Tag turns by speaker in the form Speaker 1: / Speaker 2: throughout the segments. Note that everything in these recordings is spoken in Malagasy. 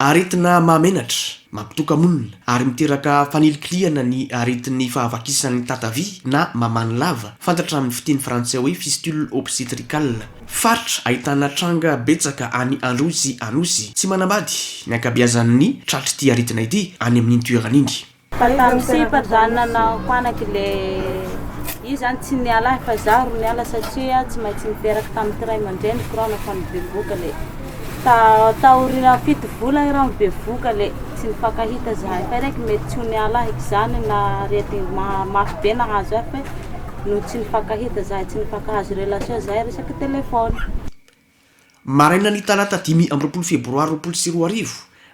Speaker 1: aretina mamenatra mampitokamonina ary miteraka fanilikiliana ny aretin'ny fahavakisany tatavy na mamany lava fantatra amin'ny fiteny frantsay hoe fistule obstétricale. Faritra ahitana tranga betsaka any Androsy Anosy tsy manambady ny ankabeazan'ny tratry ty aretina ity any amin'ny toerana iny.
Speaker 2: Izy zany tsy niala fa zaro niala satria tsy maintsy niperaka tamin'ny tiray aman-dreny korona fa nibevoka le taorina fito vola raha mibevoka le tsy nifankahita zahay fa raiky mety tsy niala eky zany na rety mafy be nahazo fa no tsy nifankahita zahay tsy nifankahazo relation zahay resaky telefôny.
Speaker 1: Maraina ny talata 10 febroary 2024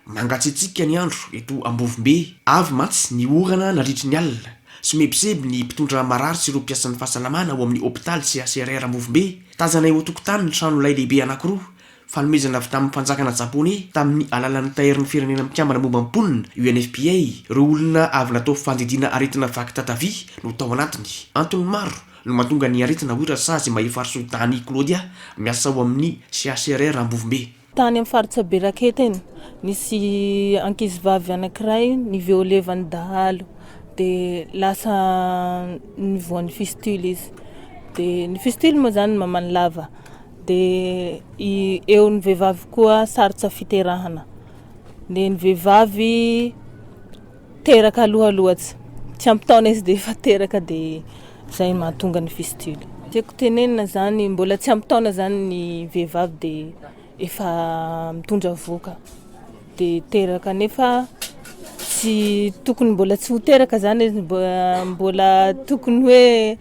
Speaker 1: mangatsitsika ny andro eto Ambovimbe avy matsy ny orana nandritry ny alina sy mebiseby ny mpitondra marary sy ireo mpiasan'ny fahasalamana ao amin'ny hôpitaly CHRR Ambovimbe tazanay ho tokotany ny trano lay lehibe anankiroa fanomezana avy tamin'ny mpanjakana Japonais tamin'ny alalan'ny tahirin'ny firenena mikambana mombam-ponina UNFPA ireo olona avy natao fandidiana aretina vaky tatavy no tao anatiny. Antony maro no mahatonga ny aretina ho irasazy Mahefarso Tany Claudia miasa ao amin'ny CHRR Ambovimbe.
Speaker 3: Tany amin'ny faritra Berakety eny nisy ankizivavy anankiray niviolevany dahalo de lasa nivoan'ny fistule izy de ny fistule moa zany mamany lava de eo ny vehivavy koa sarotra fiterahana de ny vehivavy teraka alohalohatsy tsy ampitaona izy de efa teraka de zay mahatonga ny fistule. Tiako tenenina zany mbola tsy ampitaona zany ny vehivavy de efa mitondra voka de teraka nefa tsy tokony mbola tsy ho teraka zany izy mbola tokony hoe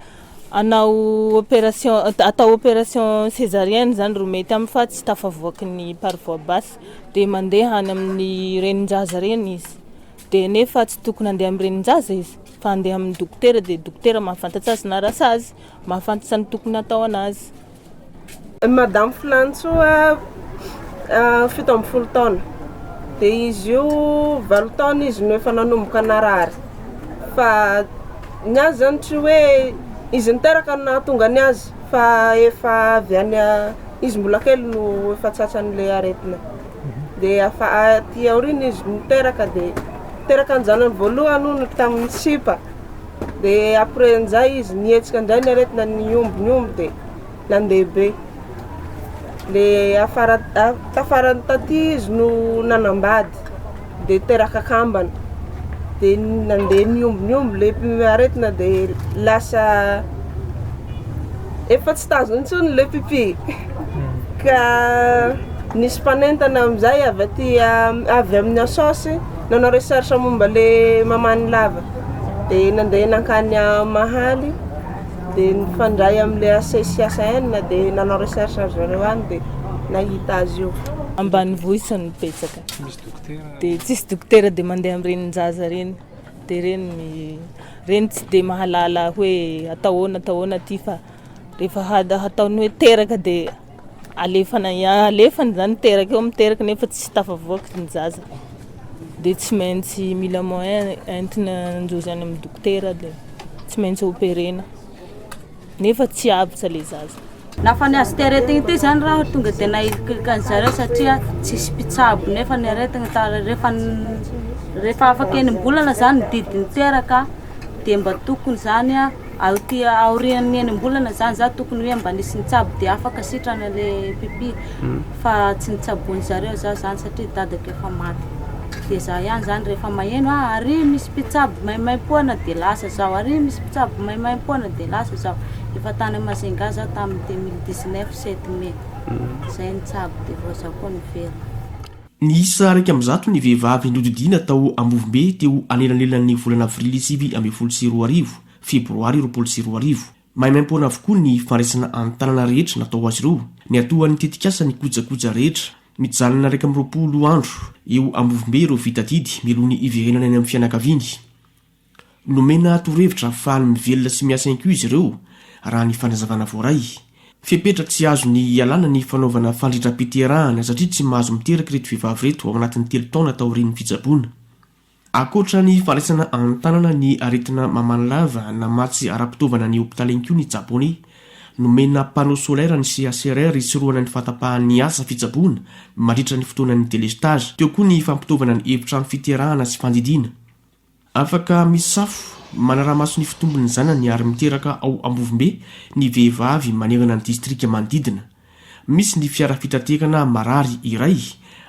Speaker 3: anao opération atao opération césarienne zany ro mety amin'ny fa tsy tafavoaky ny par voie basse de mandeha any amin'ny renin-jaza reny izy de nefa tsy tokony andeha amin'ny renin-jaza izy fa andeha amin'ny dokotera de dokotera mahafantatsa azy na rasa azy mahafantatsa ny tokony atao anazy.
Speaker 4: Madame Flantsoa 17 taona de izy io 20 taona izy no efa nanomboka narary fa ny azy zany tsy hoe izy niteraka no nahatonga ny azy fa efa avy any izy mbola kely no efa tsatsan'le aretina de aty aorina izy niteraka de teraka ny zanany voalohany no tamin'ny sipa de après an'izay izy nietsika an'izay ny aretina niomby de nandehabe de tafarany taty izy no nanambady de teraka kambana de nandeha niomby le aretina de lasa efa tsy tazony intsony le pipi ka nisy mpanentana am'izay avy amin'ny asosy nanao recherche momba le mamany lava de nandeha nankany Mahaly de nifandray am'le CCSN de nanao recherche zareo any de nahita azy io.
Speaker 3: Ambanivohitra no petsaka de tsisy dokotera de mandeha amin'ny renin-jaza reny de reny tsy de mahalala hoe atahoana ty fa rehefa hataony hoe teraka de alefany zany teraka eo miteraka nefa tsy tafavoaky ny zaza de tsy maintsy mila moyen entina anjozy any amin'ny dokotera de tsy maintsy opérena nefa tsy avy le zaza.
Speaker 2: Nafa ny azy ty aretigny ty zany raha tonga de nahilika an'zareo satria tsisy mpitsabo nefa ny aretigny rehefa afaka enimbolana zany didiny teraka de mba tokony zany ty aorian'ny enimbolana zany za tokony hoe mba nisy nitsabo de afaka sitrana le pipi fa tsy nitsabony zareo za zany satria dadako efa maty de za ihany zany rehefa maheno ary misy mpitsabo maimaimpoana de lasa zao ary misy mpitsabo maimaimpoana de lasa zao efa tany Mazenga za tamin'ny 2019 7 mai zay nitsabo de voaza koa ny vera.
Speaker 1: Ny isa raiky amin'ny zato ny vehivavy nodidina tao Ambovimbe teo anelanelan'ny volana avrily 2024 febroary 2024 maimaimpoana avokoa ny fandraisana an-tanana rehetra natao azy ireo ny atoan'ny tetikasa ny kojakoja rehetra mijalina 120 andro eo Ambovimbe ireo vitadidy milony iverenana any amin'ny fianakaviany. Nomena torevitra fa mivelona sy miasa inko izy ireo raha ny fanazavana voaray. Fepetra tsy azo ny ialana ny fanaovana fandritra-piterahana satria tsy mahazo miteraka reto vehivavy reto ao anatin'ny 3 taona taorian'ny fitsaboana. Akoatra ny fandraisana an-tanana ny aretina mamany lava na matsy ara-pitaovana ny hôpitaly inko ny Japonais nomena panneau solaire ny CACRR isoroana ny fahatapahan'ny asa fitsaboana mandritra ny fotoanan'ny délestage. Teo koa ny fampitaovana ny efitrano fiterahana sy fandidiana. Afaka misafo manaramaso ny fitombony zanany ary miteraka ao Ambovimbe ny vehivavy manerana ny distrika manodidina. Misy ny fiara fitatekana marary iray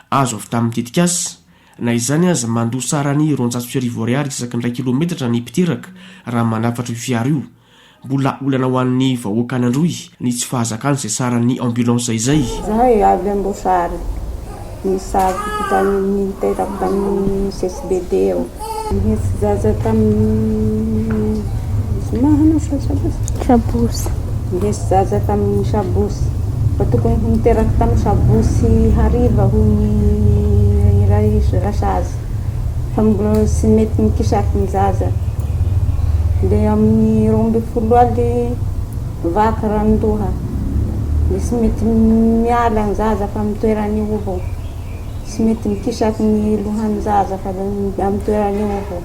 Speaker 1: azo avy tamin'ny tetikasa. Na izany aza mandosarany 200 ariary isaky ny 2 kilometatra ny mpiteraka raha manafatra io fiara io. Mbola olana ho an'ny vahoaka an'Androy ny tsy fahazakany izay saran'ny ambulance izay.
Speaker 5: Zahay avy Ambosary, misavy tamin'ny teraka tamin'ny CSBD eo. Nisy zaza tamin'ny mahana Sabosy. Nisy zaza tamin'ny Sabosy. Fa tokony niteraka tamin'ny Sabosy hariva ho ny rasazy. Fa mbola sy mety mikisaky ny zaza. De amin'ny 12 aly vaky ranondoha. De sy mety miala ny zaza fa amin'ny toerany io avao. Sy mety mikisaky ny lohan'ny zaza fa amin'ny toerany io avao.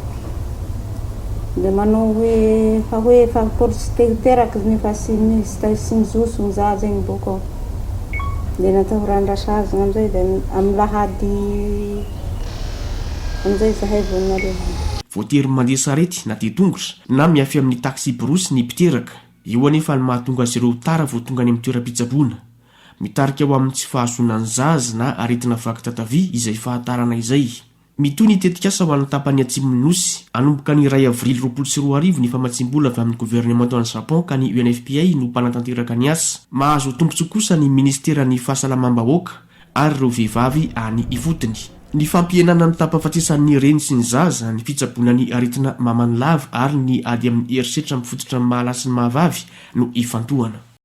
Speaker 5: De manao hoe fa polisy teraka nefa sy mizoso ny zaza iny boko ao. De natao randrasazy amizay de amin'ny lahady amizay zahay vao naleva.
Speaker 1: Voatery mandeha sarety na dia tongotra na miafy amin'ny taxi borosy ny mpiteraka. Io anefa ny mahatonga azy ireo tara vao tonga any amin'ny toeram-pitsaboana. Mitarika ao amin'ny tsy fahazoana ny zaza na aretina vaky tatavy izay fahatarana izay. Mitoy ny tetikasa ho an'ny tapany atsimon'ny nosy. Anomboka ny 2 avrily 2024 ny famatsim-bola avy amin'ny gouvernement an'i Japon ka ny UNFPA no mpanatanteraka ny asa. Mahazo tombotso kosa ny ministeran'ny fahasalamam-bahoaka ary ireo vehivavy any ifotony. Ny fampienana ny tapafatresan'ny reny sy ny zaza, ny fitsaboana ny aretina mamany lava ary ny ady amin'ny herisetra mifototra amin'ny mahalasy ny mahavavy no ifantohana.